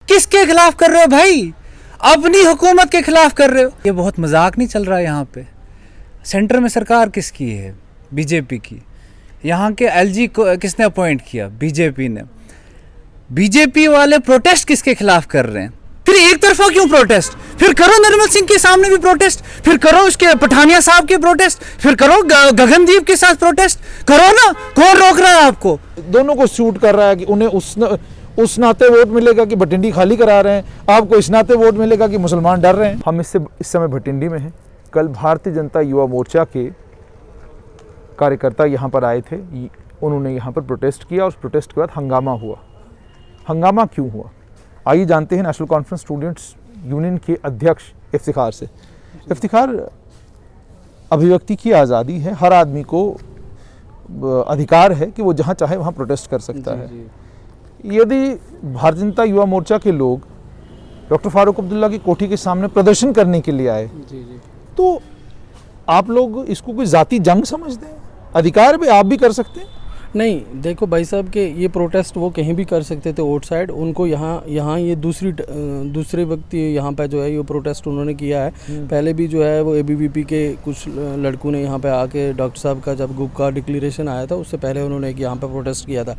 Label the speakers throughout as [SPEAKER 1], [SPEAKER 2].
[SPEAKER 1] किसके खिलाफ कर रहे हो भाई? अपनी हुकूमत के खिलाफ कर रहे हो। ये बहुत मजाक नहीं चल रहा है यहाँ पे। सेंटर में सरकार किसकी है? बीजेपी की। यहाँ के एलजी को किसने अपॉइंट किया? बीजेपी ने। बीजेपी वाले प्रोटेस्ट किसके खिलाफ कर रहे हैं? फिर एक तरफा क्यों प्रोटेस्ट? फिर करो निर्मल सिंह के सामने भी प्रोटेस्ट, फिर करो उसके पठानिया साहब के प्रोटेस्ट, फिर करो गगनदीप के साथ प्रोटेस्ट करो ना। कौन रोक रहा है आपको?
[SPEAKER 2] दोनों को सूट कर रहा है कि उन्हें उस नाते वोट मिलेगा कि भटिंडी खाली करा रहे हैं, आपको इस नाते वोट मिलेगा कि मुसलमान डर रहे हैं। हम इस समय भटिंडी में हैं। कल भारतीय जनता युवा मोर्चा के कार्यकर्ता यहाँ पर आए थे। उन्होंने यहाँ पर प्रोटेस्ट किया और उस प्रोटेस्ट के बाद हंगामा हुआ। हंगामा क्यों हुआ, आइए जानते हैं नेशनल कॉन्फ्रेंस स्टूडेंट्स यूनियन के अध्यक्ष इफ्तिखार से। इफ्तिखार, अभिव्यक्ति की आज़ादी है, हर आदमी को अधिकार है कि वो जहाँ चाहे वहाँ प्रोटेस्ट कर सकता है। यदि भारतीय जनता युवा मोर्चा के लोग डॉक्टर फारूक अब्दुल्ला की कोठी के सामने प्रदर्शन करने के लिए आए, तो आप लोग इसको कोई जाति जंग समझते हैं? अधिकार भी आप भी कर सकते हैं।
[SPEAKER 3] नहीं, देखो भाई साहब के ये प्रोटेस्ट वो कहीं भी कर सकते थे आउटसाइड। उनको यहाँ ये दूसरे व्यक्ति यहाँ पे जो है ये प्रोटेस्ट उन्होंने किया है। पहले भी जो है वो एबीवीपी के कुछ लड़कों ने यहाँ पे आके डॉक्टर साहब का जब गुप का डिक्लेरेशन आया था उससे पहले उन्होंने यहाँ पे प्रोटेस्ट किया था।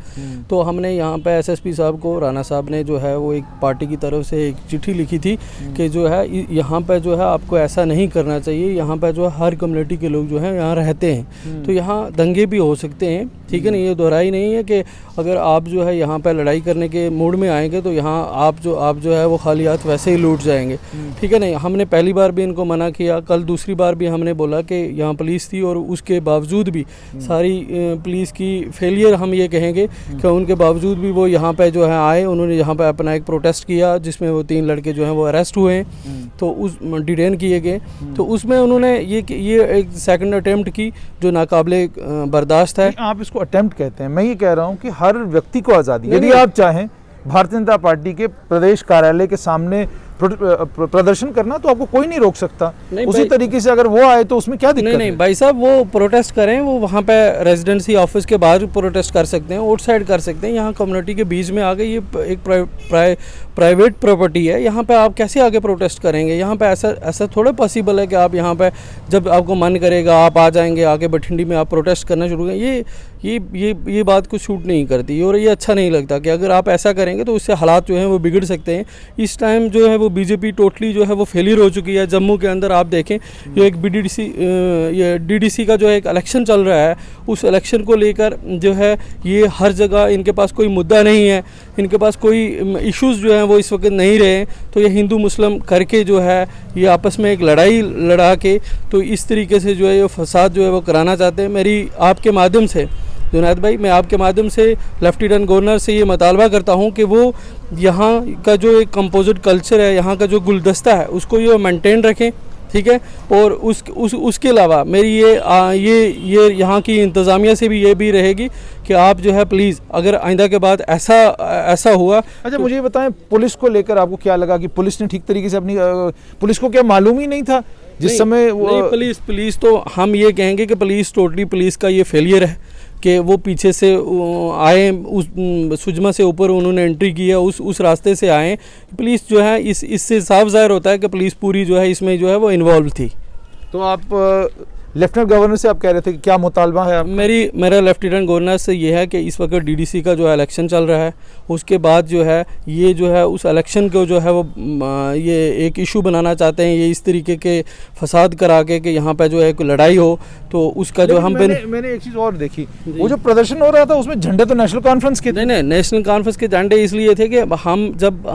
[SPEAKER 3] तो हमने यहाँ पे एसएसपी साहब को, राणा साहब ने जो है वो एक पार्टी की तरफ से एक चिट्ठी लिखी थी कि जो है यहाँ पर जो है आपको ऐसा नहीं करना चाहिए। यहाँ पर जो है हर कम्युनिटी के लोग जो है यहाँ रहते हैं, तो यहाँ दंगे भी हो सकते हैं, ठीक है ना। ये दोहराई नहीं है कि अगर आप जो है यहाँ पर लड़ाई करने के मूड में आएंगे तो यहाँ आप जो है वो खाली हाथ वैसे ही लूट जाएंगे, ठीक है ना। हमने पहली बार भी इनको मना किया, कल दूसरी बार भी हमने बोला कि यहाँ पुलिस थी और उसके बावजूद भी सारी पुलिस की फेलियर हम ये कहेंगे कि उनके बावजूद भी वो यहाँ पे जो है आए। उन्होंने यहाँ पे अपना एक प्रोटेस्ट किया जिसमें वो 3 लड़के जो हैं वो अरेस्ट हुए हैं, तो उस डिटेन किए गए। तो उसमें उन्होंने ये एक सेकंड अटेम्प्ट की जो नाकाबिले बर्दाश्त है।
[SPEAKER 2] आप इसको अटेम्प्ट कहते हैं, मैं ये कह रहा हूँ कि हर व्यक्ति को आज़ादी, यदि आप चाहें भारतीय जनता पार्टी के प्रदेश कार्यालय के सामने प्रदर्शन करना तो आपको कोई नहीं रोक सकता। उसी तरीके से अगर वो आए तो उसमें क्या दिक्कत है?
[SPEAKER 3] नहीं भाई साहब, वो प्रोटेस्ट करें, वो वहाँ पे रेजिडेंसी ऑफिस के बाहर प्रोटेस्ट कर सकते हैं, आउटसाइड कर सकते हैं। यहाँ कम्युनिटी के बीच में आगे ये एक प्राइवेट प्रॉपर्टी है, यहाँ पे आप कैसे आगे प्रोटेस्ट करेंगे? यहाँ पे ऐसा थोड़ा पॉसिबल है कि आप यहाँ पे जब आपको मन करेगा आप आ जाएंगे, आगे बठिंडी में आप प्रोटेस्ट करना शुरू करें। ये बात को शूट नहीं करती और ये अच्छा नहीं लगता कि अगर आप ऐसा करेंगे तो उससे हालात जो हैं वो बिगड़ सकते हैं। इस टाइम जो है वो बीजेपी टोटली जो है वो फेलियर हो चुकी है। जम्मू के अंदर आप देखें जो एक डीडीसी का जो एक इलेक्शन चल रहा है, उस इलेक्शन को लेकर जो है ये हर जगह इनके पास कोई मुद्दा नहीं है, इनके पास कोई इश्यूज़ जो हैं वो इस वक्त नहीं रहे। तो ये हिंदू मुस्लिम करके जो है ये आपस में एक लड़ाई लड़ा के तो इस तरीके से जो है ये फसाद जो है वो कराना चाहते हैं। मेरी आपके माध्यम से जुनैद भाई, मैं आपके माध्यम से लेफ्टिनेंट गवर्नर से ये मुतालबा करता हूँ कि वो यहाँ का जो एक कंपोजिट कल्चर है, यहाँ का जो गुलदस्ता है उसको ये मेंटेन रखें, ठीक है। और उसके अलावा मेरी ये यहाँ की इंतज़ामिया से भी ये भी रहेगी कि आप जो है प्लीज़ अगर आइंदा के बाद ऐसा हुआ।
[SPEAKER 2] अच्छा, मुझे ये बताएं, पुलिस को लेकर आपको क्या लगा कि पुलिस ने ठीक तरीके से अपनी पुलिस को क्या मालूम ही नहीं था जिस समय वो?
[SPEAKER 3] पुलिस तो हम ये कहेंगे कि पुलिस का ये फेलियर है कि वो पीछे से आए, उस सुजमा से ऊपर उन्होंने एंट्री किया, उस रास्ते से आए। पुलिस जो है इससे साफ ज़ाहिर होता है कि पुलिस पूरी जो है इसमें जो है वो इन्वॉल्व थी।
[SPEAKER 2] तो आप लेफ्टिनेंट गवर्नर से आप कह रहे थे कि क्या मुतालबा है आपका?
[SPEAKER 3] मेरा लेफ्टिनेंट गवर्नर से ये है कि इस वक्त डीडीसी का जो है इलेक्शन चल रहा है, उसके बाद जो है ये जो है उस इलेक्शन को जो है वो ये एक इशू बनाना चाहते हैं, ये इस तरीके के फसाद करा के कि यहाँ पे जो है कोई लड़ाई हो, तो उसका जो हम
[SPEAKER 2] मैंने एक चीज़ और देखी, वो जो प्रदर्शन हो रहा था उसमें झंडे तो नेशनल कॉन्फ्रेंस के
[SPEAKER 3] नहीं, नेशनल कॉन्फ्रेंस के झंडे इसलिए थे कि हम जब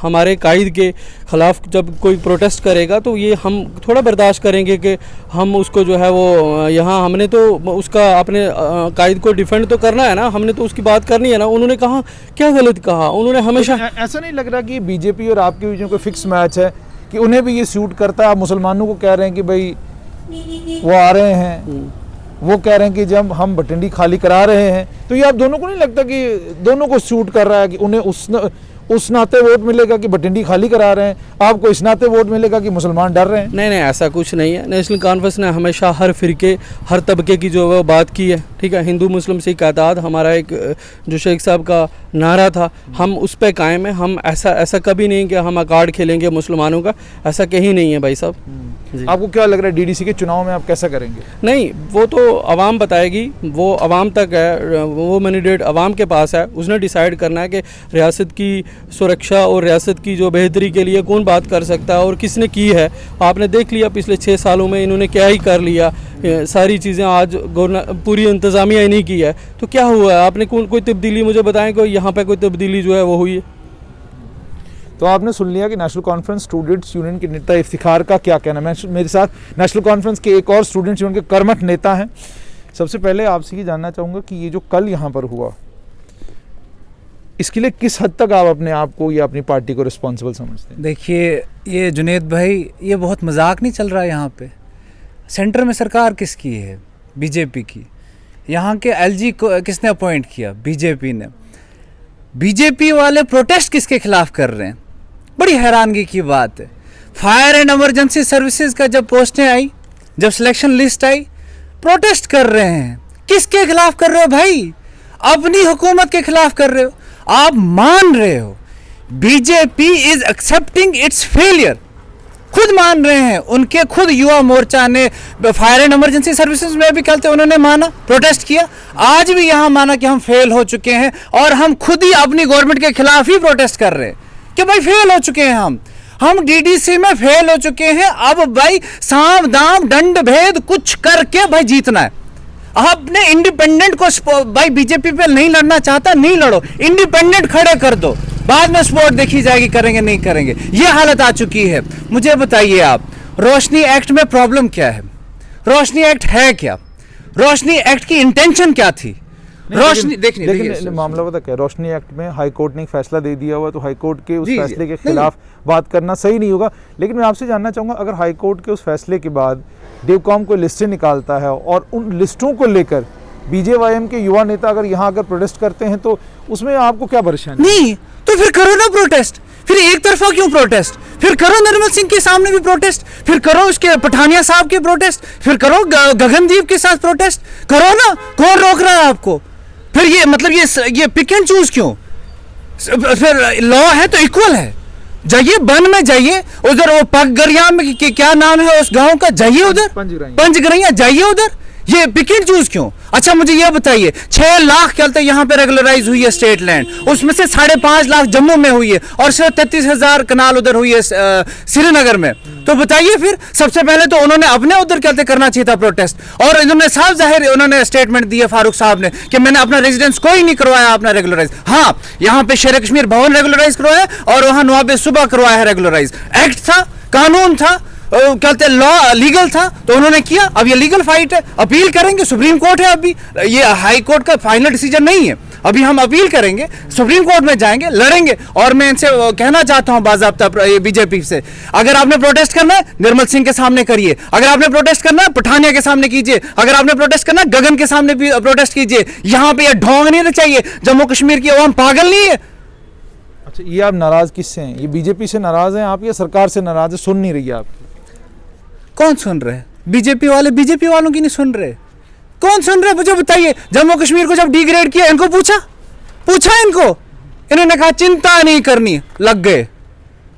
[SPEAKER 3] हमारे कायद के ख़िलाफ़ जब कोई प्रोटेस्ट करेगा तो ये हम थोड़ा बर्दाश्त करेंगे कि हम उसको जो है वो यहाँ हमने तो उसका अपने कायद को डिफेंड तो करना है ना, हमने तो उसकी बात करनी है ना। उन्होंने कहा क्या गलत कहा? उन्होंने हमेशा
[SPEAKER 2] ऐसा नहीं लग रहा कि बीजेपी और आपके बीच में कोई फिक्स मैच है कि उन्हें भी ये सूट करता है? आप मुसलमानों को कह रहे हैं कि भाई वो आ रहे हैं, वो कह रहे हैं कि जब हम भटिंडी खाली करा रहे हैं, तो ये आप दोनों को नहीं लगता कि दोनों को सूट कर रहा है कि उन्हें उस नाते वोट मिलेगा कि भटिंडी खाली करा रहे हैं, आपको इस नाते वोट मिलेगा कि मुसलमान डर रहे हैं?
[SPEAKER 3] नहीं नहीं, ऐसा कुछ नहीं है। नेशनल कॉन्फ्रेंस ने हमेशा हर फिरके, हर तबके की जो है वो बात की है, ठीक है। हिंदू मुस्लिम सिख इत्तेहाद हमारा एक जो शेख साहब का नारा था, हम उस पर कायम है। हम ऐसा कभी नहीं कि हम अकार्ड खेलेंगे मुसलमानों का, ऐसा कहीं नहीं है भाई साहब जी।
[SPEAKER 2] आपको क्या लग रहा है डीडीसी के चुनाव में आप कैसा करेंगे?
[SPEAKER 3] नहीं, वो तो अवाम बताएगी, वो अवाम तक है, वो मैंडेट अवाम के पास है। उसने डिसाइड करना है कि रियासत की सुरक्षा और रियासत की जो बेहतरी के लिए कौन बात कर सकता है और किसने की है। आपने देख लिया पिछले 6 सालों में इन्होंने क्या ही कर लिया, सारी चीज़ें आज पूरी इंतज़ामिया ही नहीं की है। तो क्या हुआ है? आपने कोई तब्दीली मुझे बताएं, कोई यहाँ पे कोई तब्दीली जो है वो हुई है?
[SPEAKER 2] तो आपने सुन लिया कि नेशनल कॉन्फ्रेंस स्टूडेंट्स यूनियन के नेता इफ्तिखार का क्या कहना है। मेरे साथ नेशनल कॉन्फ्रेंस के एक और स्टूडेंट्स यूनियन के कर्मठ नेता हैं। सबसे पहले आपसे ये जानना चाहूँगा कि ये जो कल यहाँ पर हुआ, इसके लिए किस हद तक आप अपने आप को या अपनी पार्टी को रिस्पॉन्सिबल समझते हैं?
[SPEAKER 1] देखिए ये जुनेद भाई, ये बहुत मजाक नहीं चल रहा है यहाँ पे। सेंटर में सरकार किसकी है? बीजेपी की। यहाँ के एलजी को किसने अपॉइंट किया? बीजेपी ने। बीजेपी वाले प्रोटेस्ट किसके खिलाफ कर रहे हैं? बड़ी हैरानगी की बात है। फायर एंड इमरजेंसी सर्विसेज का जब पोस्टें आई, जब सिलेक्शन लिस्ट आई, प्रोटेस्ट कर रहे हैं। किसके खिलाफ कर रहे हो भाई? अपनी हुकूमत के खिलाफ कर रहे हो। आप मान रहे हो BJP is accepting it's failure, खुद मान रहे हैं। उनके खुद युवा मोर्चा ने फायर एंड इमरजेंसी सर्विसेज में भी कल उन्होंने माना, प्रोटेस्ट किया। आज भी यहाँ माना कि हम फेल हो चुके हैं और हम खुद ही अपनी गवर्नमेंट के खिलाफ ही प्रोटेस्ट कर रहे हैं कि भाई फेल हो चुके हैं हम डीडीसी में फेल हो चुके हैं। अब भाई साम दाम दंड भेद कुछ करके भाई जीतना है। आपने इंडिपेंडेंट को भाई बीजेपी पे नहीं लड़ना चाहता, नहीं लड़ो, इंडिपेंडेंट खड़े कर दो, बाद में सपोर्ट देखी जाएगी करेंगे नहीं करेंगे। ये हालत आ चुकी है। मुझे बताइए आप, रोशनी एक्ट में प्रॉब्लम क्या है? रोशनी एक्ट है क्या? रोशनी एक्ट की इंटेंशन क्या थी? रोशनी
[SPEAKER 2] लेकिन मामला पता क्या है, रोशनी एक्ट में हाई कोर्ट ने एक फैसला दे दिया हुआ, तो हाई कोर्ट के उस फैसले के खिलाफ बात करना सही नहीं होगा। लेकिन मैं आपसे जानना चाहूँगा, अगर हाई कोर्ट के उस फैसले के बाद डेवकॉम को लिस्टें निकालता है और उन लिस्टों को लेकर बीजेवाईएम के युवा नेता अगर यहाँ आकर प्रोटेस्ट करते हैं, तो उसमें आपको क्या परेशानी?
[SPEAKER 1] नहीं तो फिर करो ना प्रोटेस्ट, फिर एक तरफा क्यों प्रोटेस्ट? फिर करो निर्मल सिंह के सामने भी प्रोटेस्ट, फिर करो उसके पठानिया साहब के प्रोटेस्ट, फिर करो गगनदीप के साथ प्रोटेस्ट करो ना। कौन रोक रहा है आपको? फिर ये मतलब ये पिक एंड चूज क्यों? फिर लॉ है तो इक्वल है। जाइए वन में, जाइए उधर वो पगगरिया में क्या नाम है उस गांव का, जाइए उधर पंचगरैया, जाइए उधर। ये पिक एंड चूज क्यों? अच्छा मुझे ये बताइए, 6 लाख कहते यहाँ पे रेगुलराइज हुई है स्टेट लैंड, उसमें से 5.5 लाख जम्मू में हुई है और सिर्फ 33,000 कनाल उधर हुई है श्रीनगर में। तो बताइए फिर, सबसे पहले तो उन्होंने अपने उधर कहते करना चाहिए था प्रोटेस्ट, और इन्होंने साफ जाहिर उन्होंने स्टेटमेंट दिया फारूक साहब ने कि मैंने अपना रेजिडेंस कोई नहीं करवाया अपना रेगुलराइज। हाँ, यहाँ पे शेर कश्मीर भवन रेगुलराइज करवाया और वहाँ नवाब सुबह करवाया है रेगुलराइज। एक्ट था, कानून था, कहते लॉ लीगल था तो उन्होंने किया। अब ये लीगल फाइट है, अपील करेंगे, सुप्रीम कोर्ट है, अभी ये हाई कोर्ट का फाइनल डिसीजन नहीं है। अभी हम अपील करेंगे, सुप्रीम कोर्ट में जाएंगे, लड़ेंगे। और मैं इनसे कहना चाहता हूं बाज़ाब्ता बीजेपी से, अगर आपने प्रोटेस्ट करना है निर्मल सिंह के सामने करिए, अगर आपने प्रोटेस्ट करना है पठानिया के सामने कीजिए, अगर आपने प्रोटेस्ट करना है गगन के सामने भी प्रोटेस्ट कीजिए। यहाँ पे ये ढोंग नहीं चाहिए। जम्मू कश्मीर की अवाम पागल नहीं है।
[SPEAKER 2] अच्छा, ये आप नाराज किससे हैं? ये बीजेपी से नाराज हैं आप या सरकार से नाराज है? सुन नहीं रही है आपकी?
[SPEAKER 1] कौन सुन रहे हैं? बीजेपी वाले बीजेपी वालों की नहीं सुन रहे। कौन सुन रहे? मुझे बताइए। जम्मू कश्मीर को जब डिग्रेड किया, इनको पूछा इनको, इन्होंने कहा चिंता नहीं करनी, लग गए।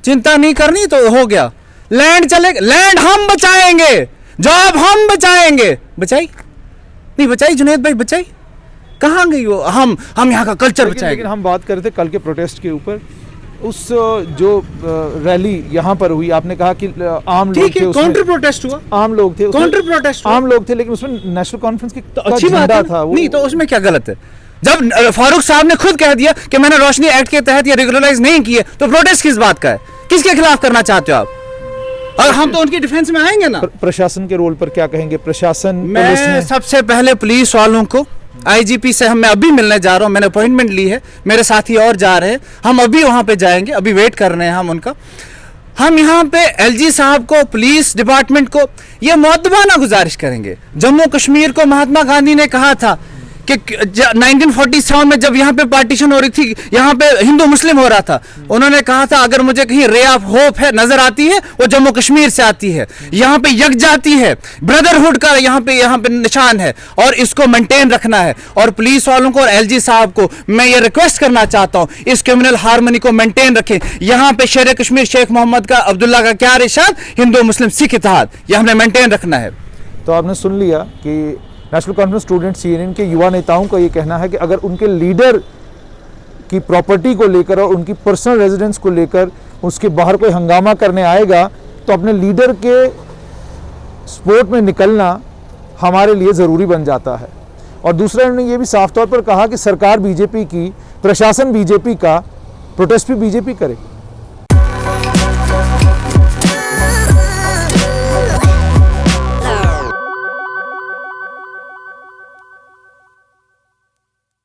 [SPEAKER 1] चिंता नहीं करनी तो हो गया, लैंड चले, लैंड हम बचाएंगे, जॉब हम बचाएंगे। बचाई नहीं बचाई जुनेद भाई, बचाई कहाँ गई वो? हम यहाँ का कल्चर बचाएंगे।
[SPEAKER 2] लेकिन हम बात कर रहे थे कल के प्रोटेस्ट के ऊपर, उस जो रैली यहाँ पर हुई, आपने कहा कि आम लोग थे,
[SPEAKER 1] काउंटर प्रोटेस्ट हुआ,
[SPEAKER 2] आम लोग थे,
[SPEAKER 1] काउंटर प्रोटेस्ट
[SPEAKER 2] आम लोग थे, लेकिन उसमें नेशनल कॉन्फ्रेंस की
[SPEAKER 1] तो अच्छी बात था वो। नहीं तो उसमें क्या गलत है? जब फारूक साहब ने खुद कह दिया कि मैंने रोशनी एक्ट के तहत ये रेगुलराइज नहीं किए, तो प्रोटेस्ट किस बात का है? किसके खिलाफ करना चाहते हो आप? और हम तो उनकी डिफेंस में आएंगे ना।
[SPEAKER 2] प्रशासन के रोल पर क्या कहेंगे? प्रशासन,
[SPEAKER 1] मैं सबसे पहले पुलिस वालों को, आईजीपी से मैं अभी मिलने जा रहा हूं, मैंने अपॉइंटमेंट ली है, मेरे साथी और जा रहे हैं, हम अभी वहां पे जाएंगे, अभी वेट कर रहे हैं हम उनका। हम यहाँ पे एलजी साहब को, पुलिस डिपार्टमेंट को ये मुअद्दबाना गुजारिश करेंगे। जम्मू कश्मीर को महात्मा गांधी ने कहा था कि 1947 में जब यहाँ पे पार्टीशन हो रही थी, यहाँ पे हिंदू मुस्लिम हो रहा था, उन्होंने कहा था अगर मुझे कहीं रे ऑफ होप है नजर आती है वो जम्मू कश्मीर से आती है। यहाँ पे यकजाती है, ब्रदरहुड का यहाँ पे निशान है और इसको मेंटेन रखना है। और पुलिस वालों को और एलजी साहब को मैं ये रिक्वेस्ट करना चाहता हूँ, इस कम्युनल हार्मनी को मेंटेन रखें। यहाँ पे शेर कश्मीर शेख मोहम्मद का, अब्दुल्ला का क्या इरशाद, हिंदू मुस्लिम सिख इत्तेहाद, ये हमने मेंटेन रखना है।
[SPEAKER 2] तो आपने सुन लिया कि नेशनल कॉन्फ्रेंस स्टूडेंट्स यूनियन के युवा नेताओं का ये कहना है कि अगर उनके लीडर की प्रॉपर्टी को लेकर और उनकी पर्सनल रेजिडेंस को लेकर उसके बाहर कोई हंगामा करने आएगा तो अपने लीडर के सपोर्ट में निकलना हमारे लिए ज़रूरी बन जाता है। और दूसरा उन्होंने ये भी साफ तौर पर कहा कि सरकार बीजेपी की, प्रशासन बीजेपी का, प्रोटेस्ट भी बीजेपी करे।